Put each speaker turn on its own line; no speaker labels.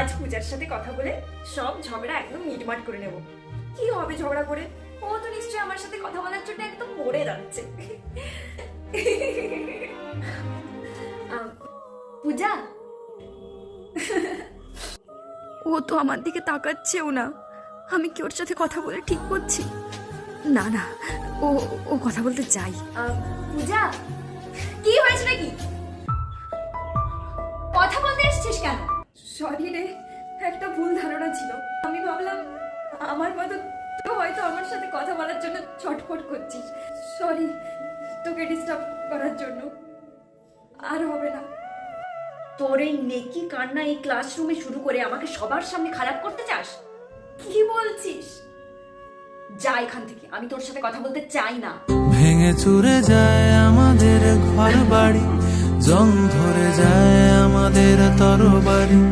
আজ পূজার সাথে কথা বলে সব ঝগড়া একদম মিটমাট করে নেব। কি হবে ঝগড়া করে? ও তো নিশ্চয়ই আমার সাথে কথা বলার জন্য একদম মরে যাচ্ছে। পূজা, ও তো আমার দিকে তাকাচ্ছেও না। আমি কি ওর সাথে কথা বলে ঠিক করছি? না না, ও ও কথা বলতে চাই। পূজা, কি হয়েছে নাকি? কথা বলতে এসেছিস কেন? সরি রে, একটা ভুল ধারণা ছিল। আমি ভাবলাম আমার মতো তো হয়তো আমার সাথে কথা বলার জন্য ছটফট করছিস। সরি তোকে ডিস্টার্ব করার জন্য। আর হবে না। তোর এই নেকি কান্না এই ক্লাসরুমে শুরু করে আমাকে সবার সামনে খারাপ করতে চাস? কি বলছিস? যা এখান থেকে, আমি তোর সাথে কথা বলতে চাই না।
ভেঙে চুরে যায় আমাদের ঘর বাড়ি, জং ধরে যায় আমাদের তরবারি।